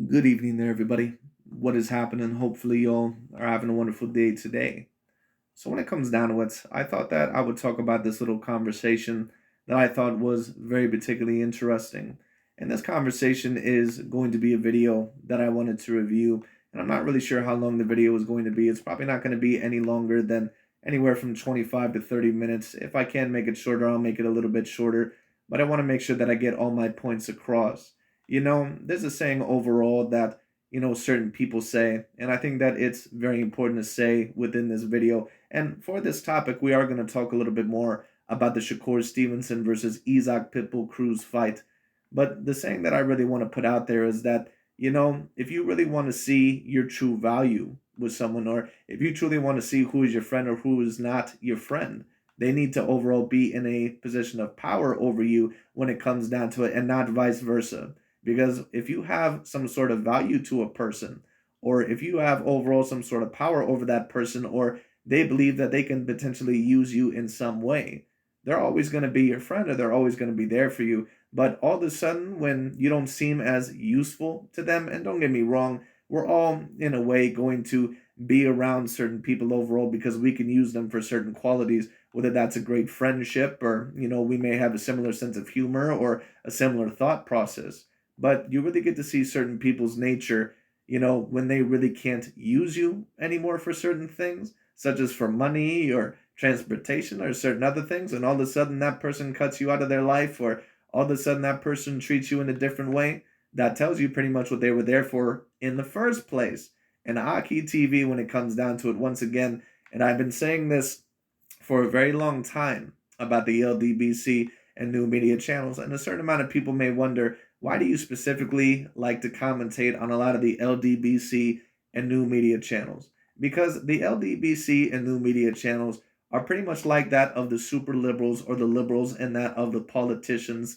Good evening there, everybody. What is happening? Hopefully, y'all are having a wonderful day today. So, when it comes down to it, I thought that I would talk about this little conversation that I thought was very particularly interesting. And this conversation is going to be a video that I wanted to review. And I'm not really sure how long the video is going to be. It's probably not going to be any longer than anywhere from 25 to 30 minutes. If I can make it shorter, I'll make it a little bit shorter. But I want to make sure that I get all my points across. There's a saying overall that, certain people say, and I think that it's very important to say within this video. And for this topic, we are going to talk a little bit more about the Shakur Stevenson versus Isaac Pitbull Cruz fight. But the saying that I really want to put out there is that, if you really want to see your true value with someone, or if you truly want to see who is your friend or who is not your friend, they need to overall be in a position of power over you when it comes down to it, and not vice versa. Because if you have some sort of value to a person, or if you have overall some sort of power over that person, or they believe that they can potentially use you in some way, they're always going to be your friend, or they're always going to be there for you. But all of a sudden, when you don't seem as useful to them, and don't get me wrong, we're all in a way going to be around certain people overall because we can use them for certain qualities, whether that's a great friendship, or we may have a similar sense of humor or a similar thought process. But you really get to see certain people's nature, when they really can't use you anymore for certain things, such as for money or transportation or certain other things, and all of a sudden that person cuts you out of their life, or all of a sudden that person treats you in a different way. That tells you pretty much what they were there for in the first place. And AKHi TV, when it comes down to it, once again, and I've been saying this for a very long time about the LDBC and new media channels, and a certain amount of people may wonder, why do you specifically like to commentate on a lot of the LDBC and new media channels? Because the LDBC and new media channels are pretty much like that of the super liberals or the liberals, and that of the politicians,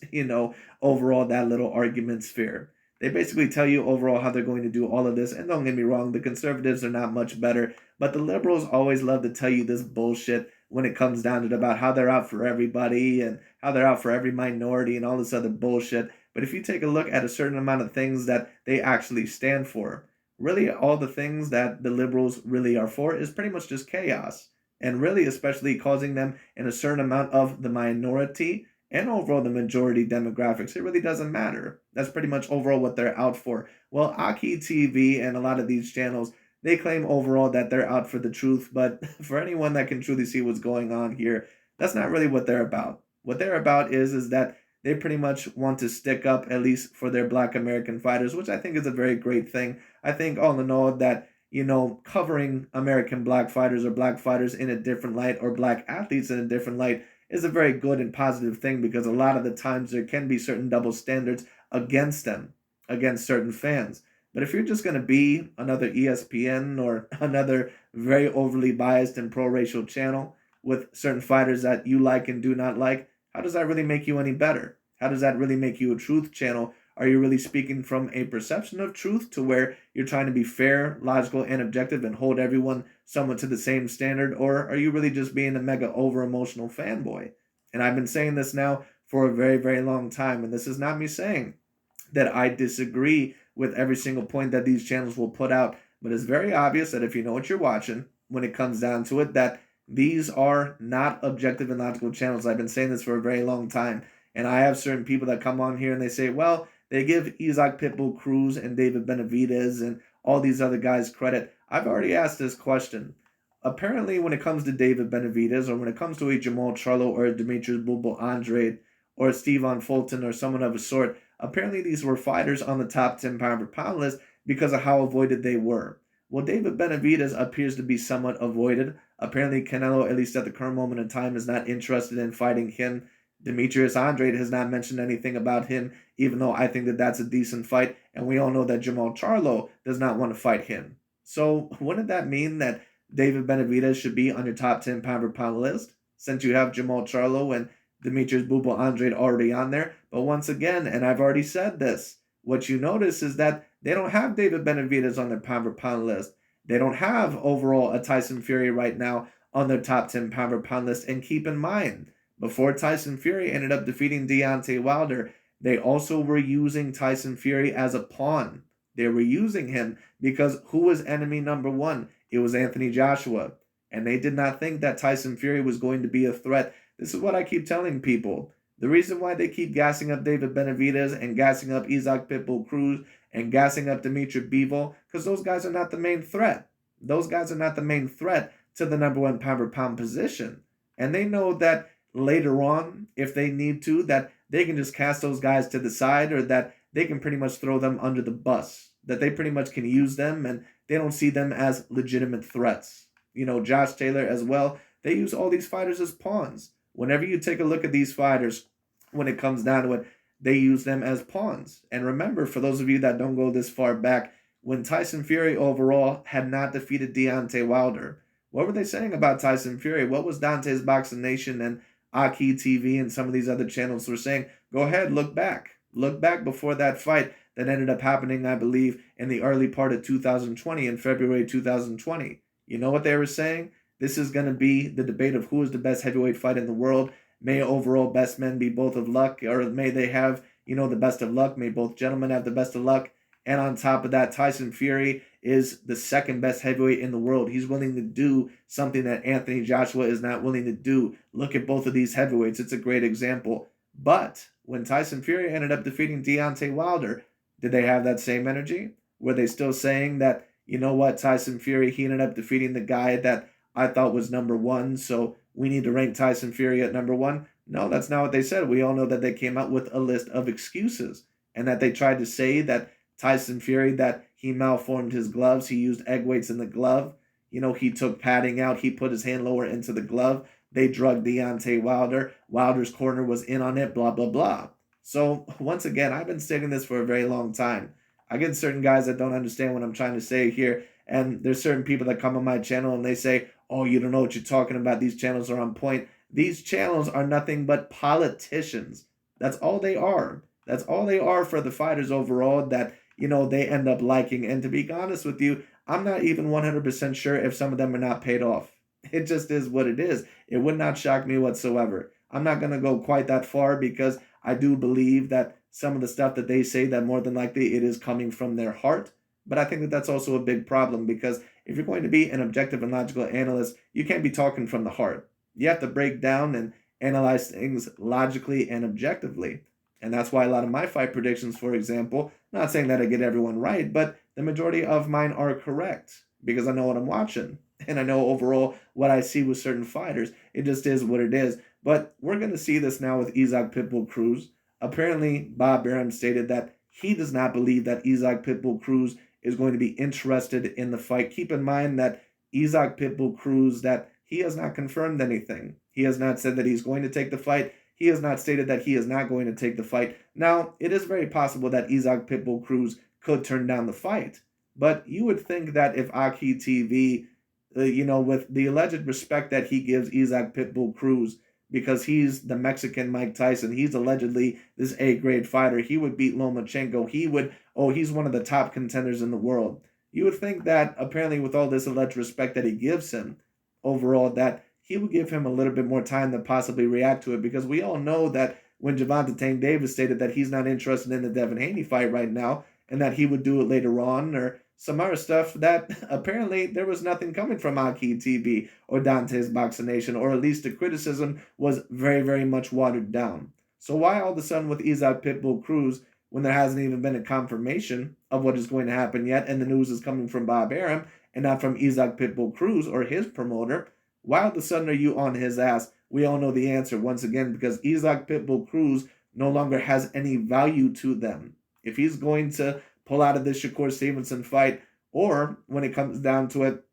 overall that little argument sphere. They basically tell you overall how they're going to do all of this. And don't get me wrong, the conservatives are not much better, but the liberals always love to tell you this bullshit when it comes down to it, about how they're out for everybody and how they're out for every minority and all this other bullshit. But if you take a look at a certain amount of things that they actually stand for, really all the things that the liberals really are for is pretty much just chaos. And really, especially causing them in a certain amount of the minority and overall the majority demographics. It really doesn't matter. That's pretty much overall what they're out for. Well, AKHi TV and a lot of these channels, they claim overall that they're out for the truth, but for anyone that can truly see what's going on here, that's not really what they're about. What they're about is that they pretty much want to stick up, at least for their Black American fighters, which I think is a very great thing. I think all in all that, covering American black fighters or black fighters in a different light, or black athletes in a different light, is a very good and positive thing, because a lot of the times there can be certain double standards against them, against certain fans. But if you're just going to be another ESPN or another very overly biased and pro racial channel with certain fighters that you like and do not like, how does that really make you any better? How does that really make you a truth channel? Are you really speaking from a perception of truth, to where you're trying to be fair, logical, and objective and hold everyone somewhat to the same standard? Or are you really just being a mega over emotional fanboy? And I've been saying this now for a very, very long time. And this is not me saying that I disagree with every single point that these channels will put out. But it's very obvious that if you know what you're watching, when it comes down to it, that these are not objective and logical channels. I've been saying this for a very long time. And I have certain people that come on here and they say, well, they give Isaac Pitbull Cruz and David Benavidez and all these other guys credit. I've already asked this question. Apparently, when it comes to David Benavidez, or when it comes to a Jamal Charlo or a Demetrius Bubble Andrade or a Steven Fulton or someone of a sort, apparently these were fighters on the top 10 pound for pound list because of how avoided they were. Well, David Benavidez appears to be somewhat avoided. Apparently, Canelo, at least at the current moment in time, is not interested in fighting him. Demetrius Andrade has not mentioned anything about him, even though I think that that's a decent fight. And we all know that Jamal Charlo does not want to fight him. So wouldn't that mean that David Benavidez should be on your top 10 pound for pound list, since you have Jamal Charlo and Demetrius Bubble Andrade already on there? But once again, and I've already said this, what you notice is that they don't have David Benavidez on their pound for pound list. They don't have overall a Tyson Fury right now on their top 10 pound for pound list. And keep in mind, before Tyson Fury ended up defeating Deontay Wilder, they also were using Tyson Fury as a pawn They were using him because who was enemy number one? It was Anthony Joshua. And they did not think that Tyson Fury was going to be a threat. This is what I keep telling people. The reason why they keep gassing up David Benavidez and gassing up Isaac Pitbull Cruz and gassing up Dimitri Bivol, because those guys are not the main threat. Those guys are not the main threat to the number one pound for pound position. And they know that later on, if they need to, that they can just cast those guys to the side, or that they can pretty much throw them under the bus, that they pretty much can use them and they don't see them as legitimate threats. You know, Josh Taylor as well, they use all these fighters as pawns. Whenever you take a look at these fighters, when it comes down to it, they use them as pawns. And remember, for those of you that don't go this far back, when Tyson Fury overall had not defeated Deontay Wilder, what were they saying about Tyson Fury? What was Dante's Boxing Nation and AKHi TV and some of these other channels were saying? Go ahead, look back. Look back before that fight that ended up happening, I believe, in the early part of 2020, in February 2020. You know what they were saying? This is going to be the debate of who is the best heavyweight fight in the world. May overall best men be both of luck, or may they have, the best of luck. May both gentlemen have the best of luck. And on top of that, Tyson Fury is the second best heavyweight in the world. He's willing to do something that Anthony Joshua is not willing to do. Look at both of these heavyweights. It's a great example. But when Tyson Fury ended up defeating Deontay Wilder, did they have that same energy? Were they still saying that, you know what, Tyson Fury, he ended up defeating the guy that I thought was number one, so we need to rank Tyson Fury at number one? No, that's not what they said. We all know that they came out with a list of excuses, and that they tried to say that Tyson Fury, that he malformed his gloves, he used egg weights in the glove, he took padding out, he put his hand lower into the glove, they drugged Deontay Wilder, Wilder's corner was in on it, blah, blah, blah. So, once again, I've been stating this for a very long time. I get certain guys that don't understand what I'm trying to say here, and there's certain people that come on my channel and they say, oh, you don't know what you're talking about, these channels are on point. These channels are nothing but politicians. That's all they are. That's all they are for the fighters overall that, they end up liking. And to be honest with you, I'm not even 100% sure if some of them are not paid off. It just is what it is. It would not shock me whatsoever. I'm not going to go quite that far because I do believe that some of the stuff that they say, that more than likely it is coming from their heart. But I think that that's also a big problem, because if you're going to be an objective and logical analyst, you can't be talking from the heart. You have to break down and analyze things logically and objectively. And that's why a lot of my fight predictions, for example, not saying that I get everyone right, but the majority of mine are correct because I know what I'm watching. And I know overall what I see with certain fighters. It just is what it is. But we're going to see this now with Isaac Pitbull Cruz. Apparently, Bob Arum stated that he does not believe that Isaac Pitbull Cruz is going to be interested in the fight. Keep in mind that Isaac Pitbull Cruz, that he has not confirmed anything. He has not said that he's going to take the fight. He has not stated that he is not going to take the fight. Now, it is very possible that Isaac Pitbull Cruz could turn down the fight. But you would think that if AKHi TV, with the alleged respect that he gives Isaac Pitbull Cruz, because he's the Mexican Mike Tyson, he's allegedly this A-grade fighter, he would beat Lomachenko, he's one of the top contenders in the world. You would think that apparently with all this alleged respect that he gives him overall, that he would give him a little bit more time to possibly react to it, because we all know that when Gervonta Tank Davis stated that he's not interested in the Devin Haney fight right now, and that he would do it later on, or some other stuff, that apparently there was nothing coming from AKHi TV or Dante's Boxing Nation, or at least the criticism was very, very much watered down. So why all of a sudden with Isaac Pitbull Cruz, when there hasn't even been a confirmation of what is going to happen yet, and the news is coming from Bob Arum and not from Isaac Pitbull Cruz or his promoter, why all of a sudden are you on his ass? We all know the answer once again, because Isaac Pitbull Cruz no longer has any value to them. If he's going to pull out of this Shakur Stevenson fight, or when it comes down to it,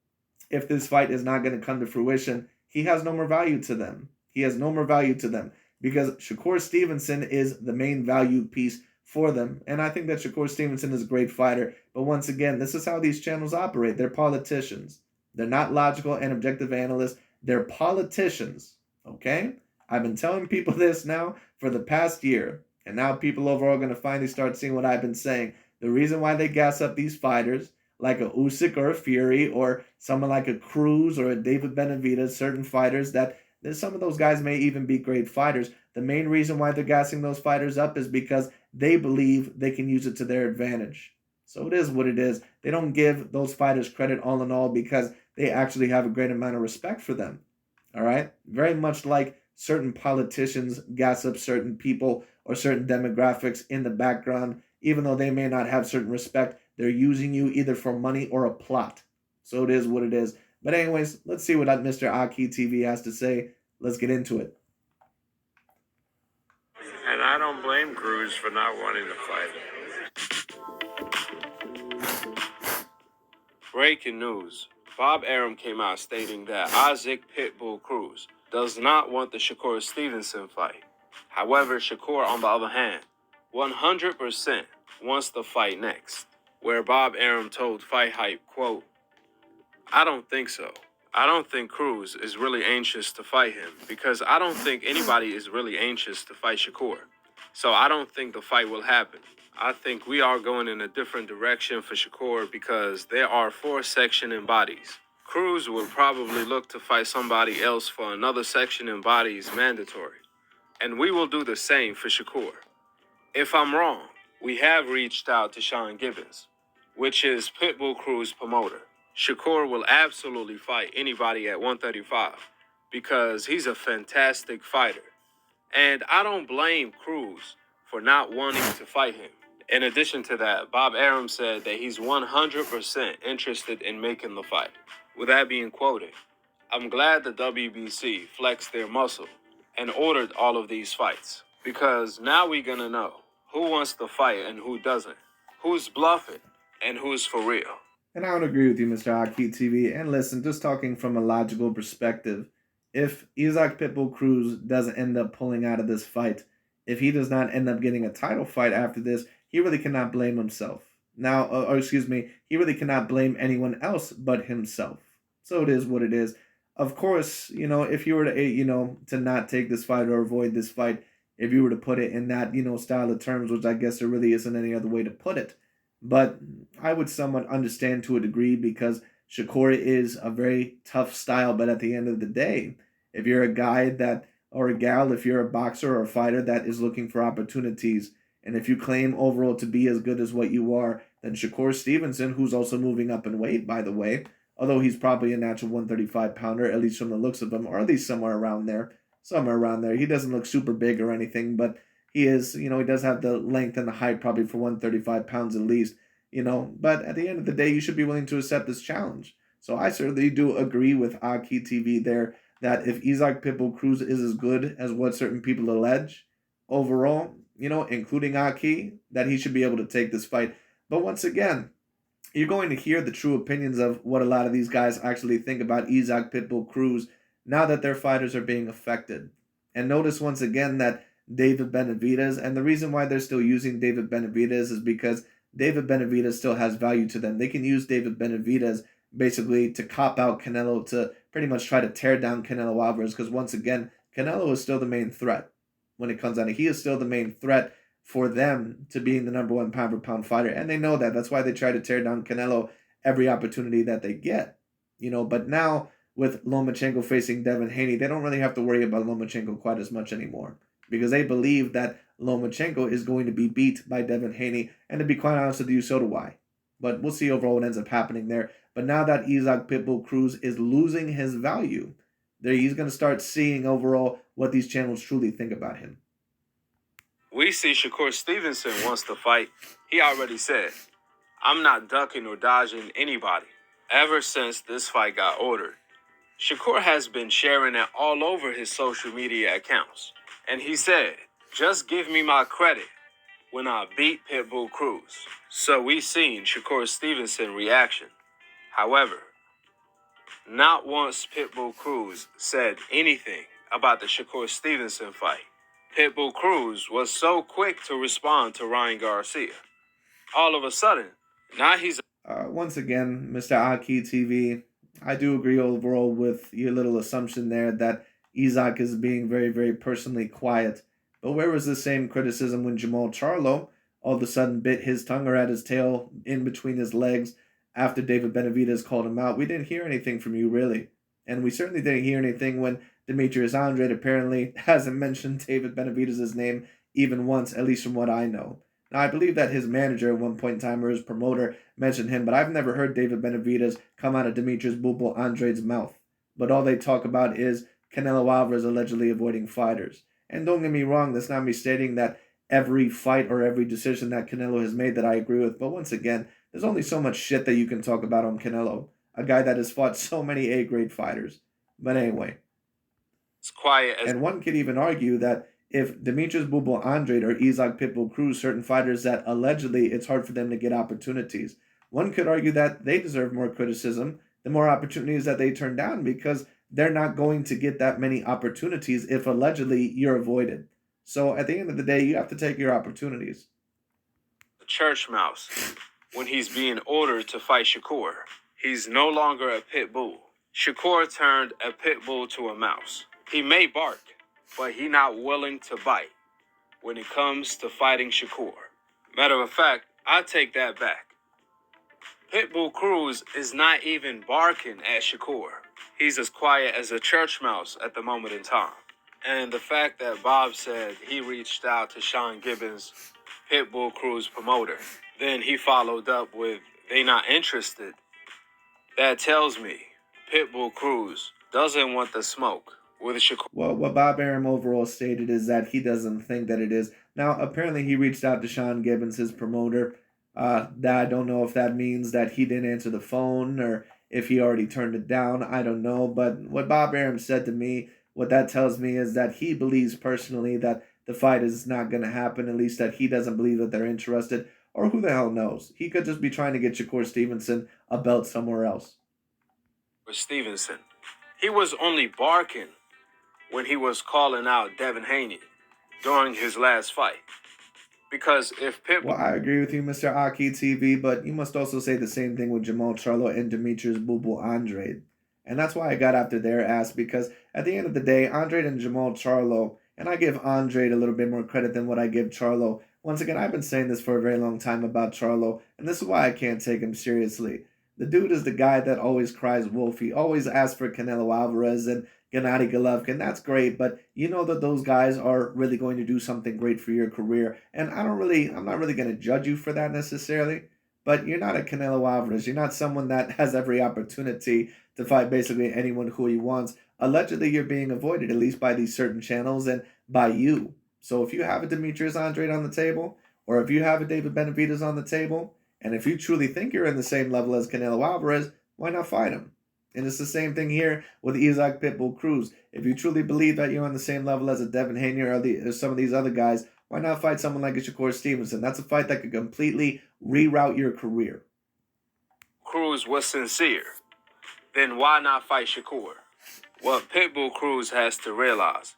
if this fight is not going to come to fruition, he has no more value to them. He has no more value to them, because Shakur Stevenson is the main value piece for them. And I think that Shakur Stevenson is a great fighter. But once again, this is how these channels operate. They're politicians. They're not logical and objective analysts. They're politicians. Okay? I've been telling people this now for the past year. And now people overall are going to finally start seeing what I've been saying. The reason why they gas up these fighters, like a Usyk or a Fury, or someone like a Cruz or a David Benavidez, certain fighters that some of those guys may even be great fighters. The main reason why they're gassing those fighters up is because they believe they can use it to their advantage. So it is what it is. They don't give those fighters credit all in all because they actually have a great amount of respect for them. All right? Very much like certain politicians gas up certain people or certain demographics in the background, even though they may not have certain respect, they're using you either for money or a plot. So it is what it is. But anyways, let's see what Mr. AKHi TV has to say. Let's get into it. And I don't blame Cruz for not wanting to fight. Breaking news. Bob Arum came out stating that Isaac Pitbull Cruz does not want the Shakur Stevenson fight. However, Shakur, on the other hand, 100% wants the fight next, where Bob Arum told Fight Hype, quote, "I don't think so. I don't think Cruz is really anxious to fight him because I don't think anybody is really anxious to fight Shakur. So I don't think the fight will happen. I think we are going in a different direction for Shakur because there are 4 sectioning bodies. Cruz will probably look to fight somebody else for another section in bodies mandatory. And we will do the same for Shakur. If I'm wrong, we have reached out to Sean Gibbons, which is Pitbull Cruz promoter. Shakur will absolutely fight anybody at 135 because he's a fantastic fighter. And I don't blame Cruz for not wanting to fight him. In addition to that, Bob Arum said that he's 100% interested in making the fight. With that being quoted, I'm glad the WBC flexed their muscle and ordered all of these fights because now we're going to know who wants to fight and who doesn't, who's bluffing and who's for real." And I would agree with you, Mr. AKHi TV. And listen, just talking from a logical perspective, if Isaac Pitbull Cruz doesn't end up pulling out of this fight, if he does not end up getting a title fight after this, he really cannot blame himself. Now, he really cannot blame anyone else but himself. So it is what it is. Of course, if you were to, to not take this fight or avoid this fight, if you were to put it in that, style of terms, which I guess there really isn't any other way to put it. But I would somewhat understand to a degree because Shakur is a very tough style. But at the end of the day, if you're a guy or a gal, if you're a boxer or a fighter that is looking for opportunities, and if you claim overall to be as good as what you are, then Shakur Stevenson, who's also moving up in weight, by the way, although he's probably a natural 135 pounder, at least from the looks of him, or at least somewhere around there. He doesn't look super big or anything, but he is, he does have the length and the height probably for 135 pounds at least, but at the end of the day, you should be willing to accept this challenge. So I certainly do agree with AKHi TV there that if Isaac Pitbull Cruz is as good as what certain people allege, overall, including AKHi, that he should be able to take this fight. But once again, you're going to hear the true opinions of what a lot of these guys actually think about Isaac Pitbull Cruz now that their fighters are being affected. And notice once again that David Benavidez, and the reason why they're still using David Benavidez is because David Benavidez still has value to them. They can use David Benavidez basically to cop out Canelo, to pretty much try to tear down Canelo Alvarez, because once again, Canelo is still the main threat when it comes down to he is still the main threat for them to being the number 1 pound for pound fighter. And they know that. That's why they try to tear down Canelo every opportunity that they get. But now with Lomachenko facing Devin Haney, they don't really have to worry about Lomachenko quite as much anymore because they believe that Lomachenko is going to be beat by Devin Haney. And to be quite honest with you, so do I. But we'll see overall what ends up happening there. But now that Isaac Pitbull Cruz is losing his value, he's going to start seeing overall what these channels truly think about him. We see Shakur Stevenson wants to fight. He already said, "I'm not ducking or dodging anybody." Ever since this fight got ordered, Shakur has been sharing it all over his social media accounts. And he said, "Just give me my credit when I beat Pitbull Cruz." So we seen Shakur Stevenson reaction. However, not once Pitbull Cruz said anything about the Shakur Stevenson fight. Pitbull Cruz was so quick to respond to Ryan Garcia. All of a sudden, now he's... Once again, Mr. AKHi TV, I do agree overall with your little assumption there that Isaac is being very, very personally quiet. But where was the same criticism when Jamal Charlo all of a sudden bit his tongue or had his tail in between his legs after David Benavidez called him out? We didn't hear anything from you, really. And we certainly didn't hear anything when Demetrius Andrade apparently hasn't mentioned David Benavidez' name even once, at least from what I know. Now, I believe that his manager at one point in time or his promoter mentioned him, but I've never heard David Benavidez come out of Demetrius Bubble Andrade's mouth. But all they talk about is Canelo Alvarez allegedly avoiding fighters. And don't get me wrong, that's not me stating that every fight or every decision that Canelo has made that I agree with. But once again, there's only so much shit that you can talk about on Canelo, a guy that has fought so many A-grade fighters. But anyway, It's quiet as and one could even argue that if Demetrius Bubble Andrade or Isaac Pitbull Cruz, certain fighters that allegedly it's hard for them to get opportunities, one could argue that they deserve more criticism, the more opportunities that they turn down because they're not going to get that many opportunities if allegedly you're avoided. So at the end of the day, you have to take your opportunities. a church mouse when he's being ordered to fight Shakur. He's no longer a pit bull. Shakur turned a pit bull to a mouse. He may bark, but he not willing to bite when it comes to fighting Shakur. Matter of fact, I take that back. Pitbull Cruz is not even barking at Shakur. He's as quiet as a church mouse at the moment in time. And the fact that Bob said he reached out to Sean Gibbons, Pitbull Cruz promoter, then he followed up with, they not interested. That tells me Pitbull Cruz doesn't want the smoke with Shakur. Well, what Bob Arum overall stated is that he doesn't think that it is. Now, apparently, he reached out to Sean Gibbons, his promoter. That I don't know if that means that he didn't answer the phone or if he already turned it down. I don't know. But what Bob Arum said to me, what that tells me is that he believes personally that the fight is not going to happen, at least that he doesn't believe that they're interested. Or who the hell knows? He could just be trying to get Shakur Stevenson a belt somewhere else. Stevenson. He was only barking when he was calling out Devin Haney during his last fight. Because if Pitbull... Well, I agree with you, Mr. AKHi TV, but you must also say the same thing with Jamal Charlo and Demetrius Bubble Andrade. And that's why I got after their ass, because at the end of the day, Andrade and Jamal Charlo, and I give Andrade a little bit more credit than what I give Charlo. Once again, I've been saying this for a very long time about Charlo, and this is why I can't take him seriously. The dude is the guy that always cries wolf. He always asks for Canelo Alvarez and Gennady Golovkin. That's great, but you know that those guys are really going to do something great for your career. And I'm not really going to judge you for that necessarily, but you're not a Canelo Alvarez. You're not someone that has every opportunity to fight basically anyone who he wants. Allegedly, you're being avoided, at least by these certain channels and by you. So if you have a Demetrius Andrade on the table, or if you have a David Benavidez on the table, and if you truly think you're in the same level as Canelo Alvarez, why not fight him? And it's the same thing here with Isaac Pitbull Cruz. If you truly believe that you're on the same level as a Devin Haney or some of these other guys, why not fight someone like a Shakur Stevenson? That's a fight that could completely reroute your career. Cruz was sincere, then why not fight Shakur? What Pitbull Cruz has to realize,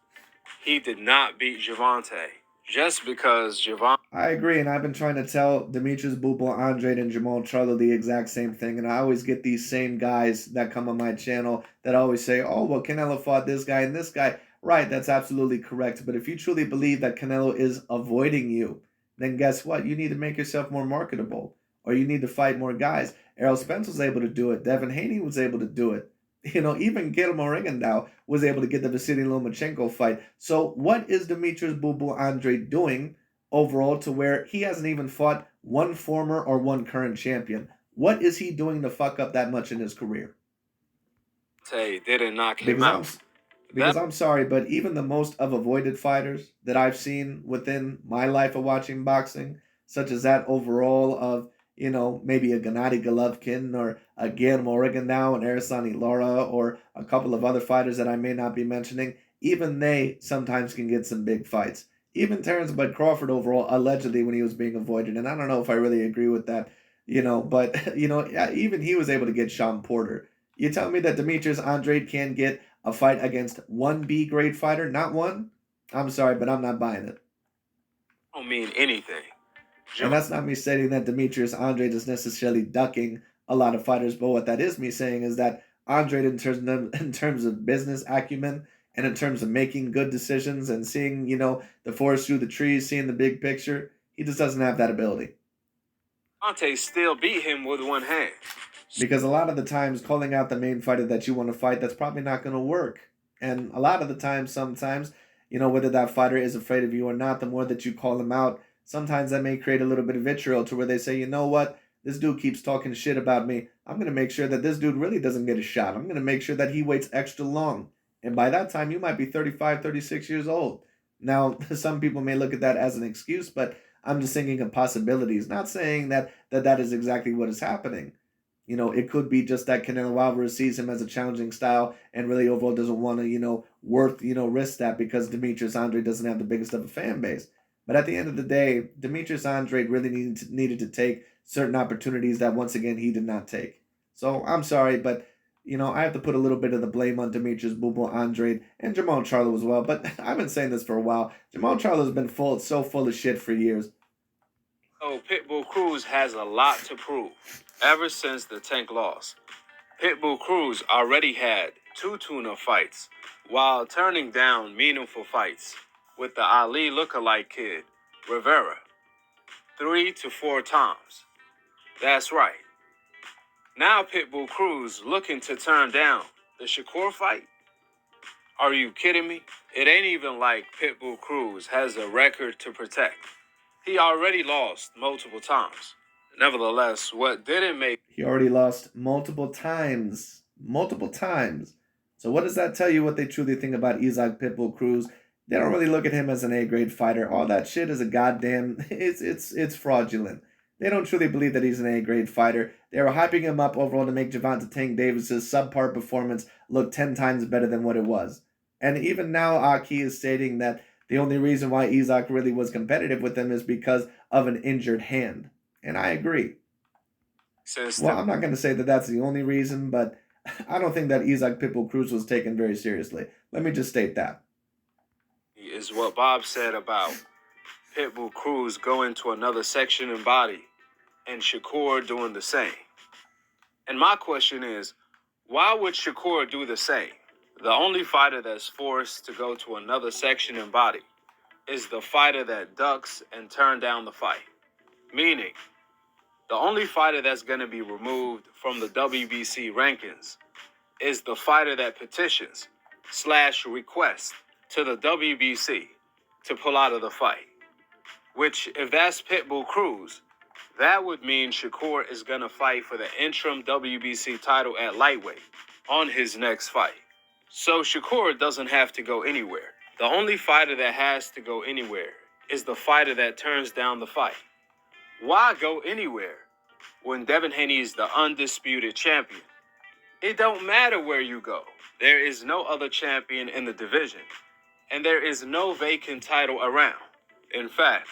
he did not beat Gervonta just because Gervonta... I agree, and I've been trying to tell Demetrius Bubble Andrade and Jamal Charlo the exact same thing, and I always get these same guys that come on my channel that always say, oh, well, Canelo fought this guy and this guy. Right, that's absolutely correct, but if you truly believe that Canelo is avoiding you, then guess what? You need to make yourself more marketable, or you need to fight more guys. Errol Spence was able to do it. Devin Haney was able to do it. You know, even Guillermo Rigondeaux was able to get the Vasily Lomachenko fight. So what is Demetrius Bubble Andrade doing overall to where he hasn't even fought one former or one current champion? What is he doing to fuck up that much in his career? Didn't knock him out. Because I'm sorry, but even the most of avoided fighters that I've seen within my life of watching boxing, such as that overall of, you know, maybe a Gennady Golovkin or a Guillermo Rigondeaux and Araceli Lara or a couple of other fighters that I may not be mentioning, even they sometimes can get some big fights. Even Terrence Bud Crawford overall, allegedly when he was being avoided, and I don't know if I really agree with that, you know, but, you know, even he was able to get Sean Porter. You tell me that Demetrius Andrade can get a fight against one B-grade fighter, not one? I'm sorry, but I'm not buying it. I don't mean anything. And that's not me stating that Demetrius Andrade is necessarily ducking a lot of fighters, but what that is me saying is that Andrade, in terms of business acumen and in terms of making good decisions and seeing, you know, the forest through the trees, seeing the big picture, he just doesn't have that ability. Gervonta still beat him with one hand. Because a lot of the times calling out the main fighter that you want to fight, that's probably not going to work. And a lot of the times, sometimes, you know, whether that fighter is afraid of you or not, the more that you call him out, sometimes that may create a little bit of vitriol to where they say, you know what, this dude keeps talking shit about me. I'm going to make sure that this dude really doesn't get a shot. I'm going to make sure that he waits extra long. And by that time, you might be 35, 36 years old. Now, some people may look at that as an excuse, but I'm just thinking of possibilities, not saying that is exactly what is happening. It could be just that Canelo Alvarez sees him as a challenging style and really overall doesn't want to, risk that because Demetrius Andre doesn't have the biggest of a fan base. But at the end of the day, Demetrius Andre really needed to take certain opportunities that once again he did not take. So I'm sorry, but I have to put a little bit of the blame on Demetrius Bubble Andre and Jamal Charlo as well. But I've been saying this for a while. Jamal Charlo's been so full of shit for years. Oh, Pitbull Cruz has a lot to prove. Ever since the Tank loss, Pitbull Cruz already had 2 tune-up fights while turning down meaningful fights with the Ali lookalike kid, Rivera, 3 to 4 times. That's right. Now Pitbull Cruz looking to turn down the Shakur fight? Are you kidding me? It ain't even like Pitbull Cruz has a record to protect. He already lost multiple times. Nevertheless, what didn't make... He already lost multiple times. Multiple times. So what does that tell you what they truly think about Isaac Pitbull Cruz? They don't really look at him as an A-grade fighter. All that shit is a goddamn... It's fraudulent. They don't truly believe that he's an A-grade fighter. They were hyping him up overall to make Gervonta Tank Davis's subpar performance look 10 times better than what it was. And even now, AKHi is stating that the only reason why Isaac really was competitive with him is because of an injured hand. And I agree. Well, I'm not going to say that that's the only reason, but I don't think that Isaac Pitbull Cruz was taken very seriously. Let me just state that. Is what Bob said about Pitbull Cruz going to another section and body and Shakur doing the same. And my question is, why would Shakur do the same? The only fighter that's forced to go to another section and body is the fighter that ducks and turns down the fight. Meaning, the only fighter that's going to be removed from the WBC rankings is the fighter that petitions / requests to the WBC to pull out of the fight. Which, if that's Pitbull Cruz, that would mean Shakur is going to fight for the interim WBC title at lightweight on his next fight. So Shakur doesn't have to go anywhere. The only fighter that has to go anywhere is the fighter that turns down the fight. Why go anywhere when Devin Haney is the undisputed champion? It don't matter where you go. There is no other champion in the division, and there is no vacant title around. In fact,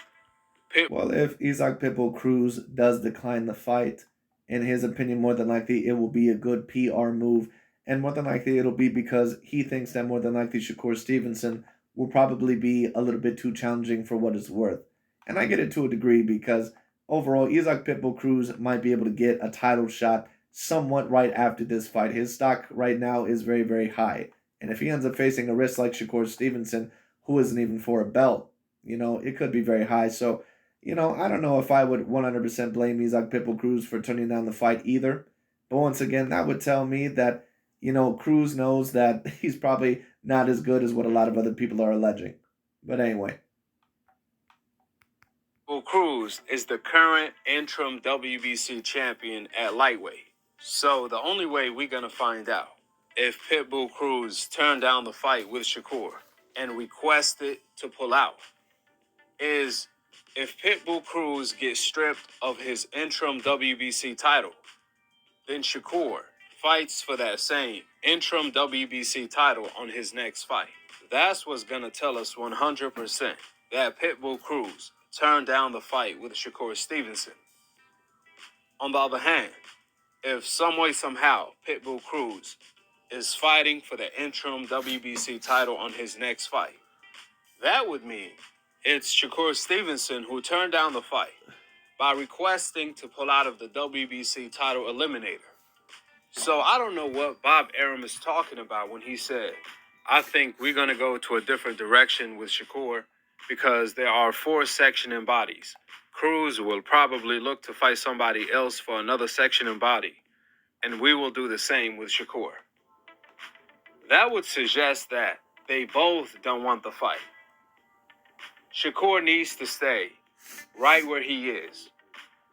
well, if Isaac Pitbull Cruz does decline the fight, in his opinion, more than likely it will be a good PR move, and more than likely it'll be because he thinks that more than likely Shakur Stevenson will probably be a little bit too challenging for what it's worth. And I get it to a degree because overall, Isaac Pitbull Cruz might be able to get a title shot somewhat right after this fight. His stock right now is very, very high. And if he ends up facing a risk like Shakur Stevenson, who isn't even for a belt, it could be very high. So, I don't know if I would 100% blame Isaac Pitbull Cruz for turning down the fight either. But once again, that would tell me that, Cruz knows that he's probably not as good as what a lot of other people are alleging. But anyway. Cruz is the current interim WBC champion at lightweight. So the only way we're going to find out if Pitbull Cruz turned down the fight with Shakur and requested to pull out is if Pitbull Cruz gets stripped of his interim WBC title, then Shakur fights for that same interim WBC title on his next fight. That's what's going to tell us 100% that Pitbull Cruz turned down the fight with Shakur Stevenson. On the other hand, if some way, somehow, Pitbull Cruz is fighting for the interim WBC title on his next fight, that would mean it's Shakur Stevenson who turned down the fight by requesting to pull out of the WBC title eliminator. So I don't know what Bob Arum is talking about when he said, I think we're going to go to a different direction with Shakur because there are 4 section and bodies. Cruz will probably look to fight somebody else for another section and body, and we will do the same with Shakur. That would suggest that they both don't want the fight. Shakur needs to stay right where he is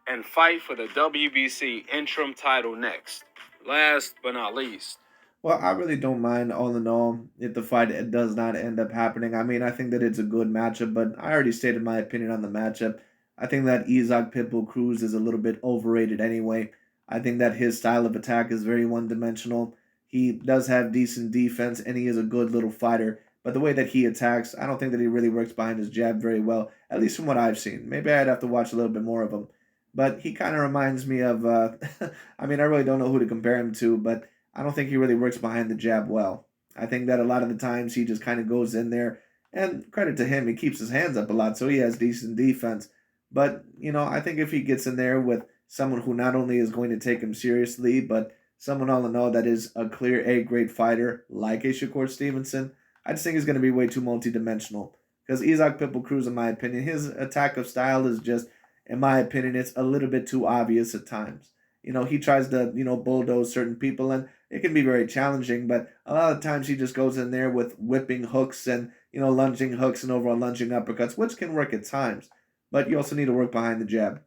and fight for the WBC interim title next. Last but not least, Well, I really don't mind all in all if the fight does not end up happening. I mean, I think that it's a good matchup, but I already stated my opinion on the matchup. I think that Isaac Pitbull Cruz is a little bit overrated anyway. I think that his style of attack is very one-dimensional. He does have decent defense, and he is a good little fighter. But the way that he attacks, I don't think that he really works behind his jab very well, at least from what I've seen. Maybe I'd have to watch a little bit more of him. But he kind of reminds me of, I mean, I really don't know who to compare him to, but I don't think he really works behind the jab well. I think that a lot of the times he just kind of goes in there, and credit to him, he keeps his hands up a lot, so he has decent defense. But, I think if he gets in there with someone who not only is going to take him seriously, but someone all in all that is a clear A-grade fighter, like a Shakur Stevenson, I just think he's going to be way too multidimensional. Because Isaac Pitbull Cruz, in my opinion, his attack of style is just, in my opinion, it's a little bit too obvious at times. He tries to, bulldoze certain people, and it can be very challenging, but a lot of times he just goes in there with whipping hooks and, lunging hooks and overall lunging uppercuts, which can work at times. But you also need to work behind the jab.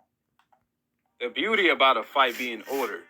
the beauty about a fight being ordered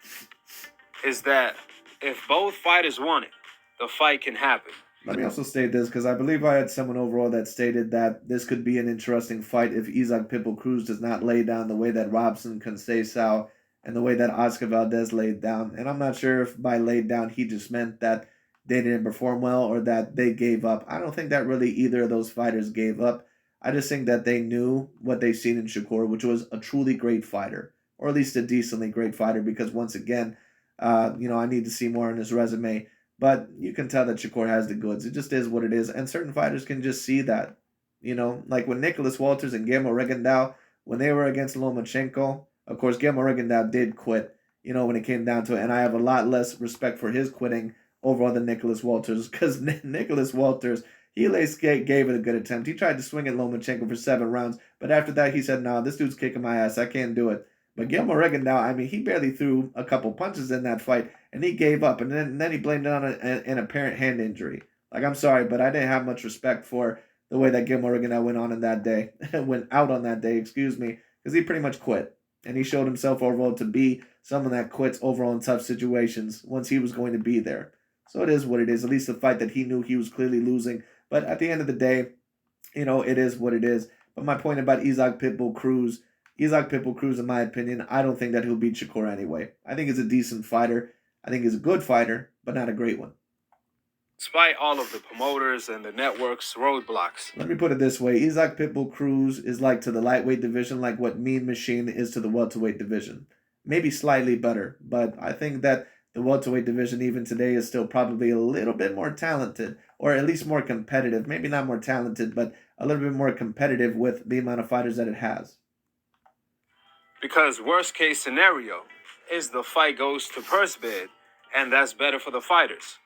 is that if both fighters want it, the fight can happen. Let me also state this, because I believe I had someone overall that stated that this could be an interesting fight if Isaac Pitbull Cruz does not lay down the way that Robson Conceição and the way that Oscar Valdez laid down. And I'm not sure if by laid down he just meant that they didn't perform well or that they gave up. I don't think that really either of those fighters gave up. I just think that they knew what they've seen in Shakur, which was a truly great fighter, or at least a decently great fighter, because once again, I need to see more on his resume. But you can tell that Shakur has the goods. It just is what it is. And certain fighters can just see that. Like when Nicholas Walters and Guillermo Rigondeaux, when they were against Lomachenko, of course, Guillermo Rigondeaux did quit, when it came down to it. And I have a lot less respect for his quitting overall than Nicholas Walters, because Nicholas Walters, he gave it a good attempt. He tried to swing at Lomachenko for 7 rounds. But after that, he said, no, this dude's kicking my ass. I can't do it. But Guillermo Rigondeaux, I mean, he barely threw a couple punches in that fight, and he gave up. And then he blamed it on an apparent hand injury. Like, I'm sorry, but I didn't have much respect for the way that Guillermo Rigondeaux went out on that day, because he pretty much quit. And he showed himself overall to be someone that quits overall in tough situations once he was going to be there. So it is what it is, at least the fight that he knew he was clearly losing. But at the end of the day, it is what it is. But my point about Isaac Pitbull Cruz, in my opinion, I don't think that he'll beat Shakur anyway. I think he's a decent fighter. I think he's a good fighter, but not a great one. Despite all of the promoters and the network's roadblocks. Let me put it this way. Isaac Pitbull Cruz is like to the lightweight division like what Mean Machine is to the welterweight division. Maybe slightly better, but I think that the welterweight division even today is still probably a little bit more talented, or at least more competitive. Maybe not more talented, but a little bit more competitive with the amount of fighters that it has. Because worst case scenario is the fight goes to purse bid, and that's better for the fighters.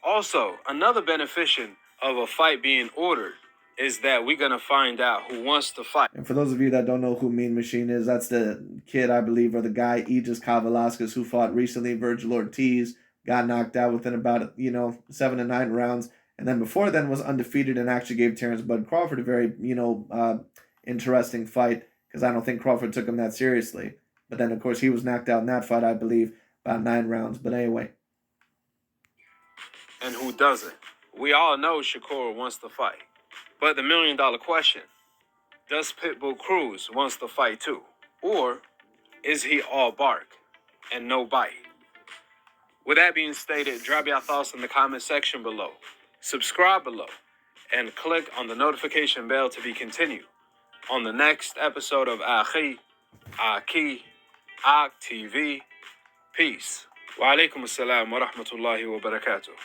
Also, another beneficial of a fight being ordered is that we're going to find out who wants to fight. And for those of you that don't know who Mean Machine is, that's the kid, I believe, or the guy, Aegis Kavalauskas, who fought recently. Virgil Ortiz got knocked out within about, 7 to 9 rounds. And then before then was undefeated and actually gave Terrence Bud Crawford a very, interesting fight, because I don't think Crawford took him that seriously. But then, of course, he was knocked out in that fight, I believe, about 9 rounds. But anyway. And who doesn't? We all know Shakur wants to fight. But the $1 million question, does Pitbull Cruz wants to fight too? Or is he all bark and no bite? With that being stated, drop your thoughts in the comment section below. Subscribe below and click on the notification bell to be continued on the next episode of AKHi TV. Peace. Wa alaikum assalam wa rahmatullahi wa barakatuh.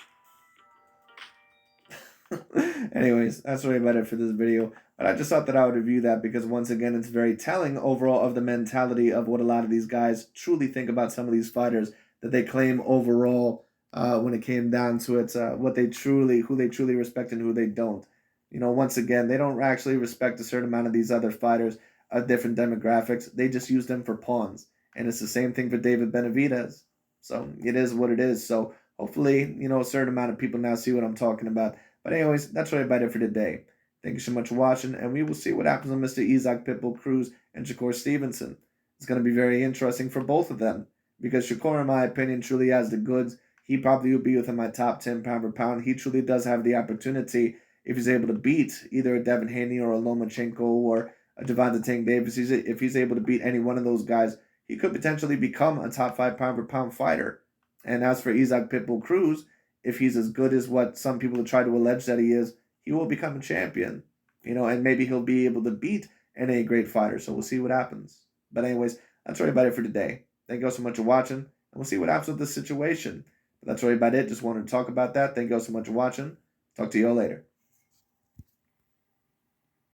Anyways, that's really about it for this video. But I just thought that I would review that because, once again, it's very telling overall of the mentality of what a lot of these guys truly think about some of these fighters that they claim overall when it came down to it, who they truly respect and who they don't. Once again, they don't actually respect a certain amount of these other fighters of different demographics. They just use them for pawns. And it's the same thing for David Benavidez. So it is what it is. So hopefully, a certain amount of people now see what I'm talking about. But anyways, that's really about it for today. Thank you so much for watching, and we will see what happens with Mr. Isaac Pitbull Cruz and Shakur Stevenson. It's going to be very interesting for both of them because Shakur, in my opinion, truly has the goods. He probably would be within my top 10 pound for pound. He truly does have the opportunity if he's able to beat either a Devin Haney or a Lomachenko or a Devonta Tank Davis. If he's able to beat any one of those guys, he could potentially become a top 5 pound for pound fighter. And as for Isaac Pitbull Cruz, if he's as good as what some people try to allege that he is, he will become a champion. And maybe he'll be able to beat any great fighter. So we'll see what happens. But anyways, that's really about it for today. Thank you all so much for watching, and we'll see what happens with this situation. But that's really about it. Just wanted to talk about that. Thank you all so much for watching. Talk to you all later.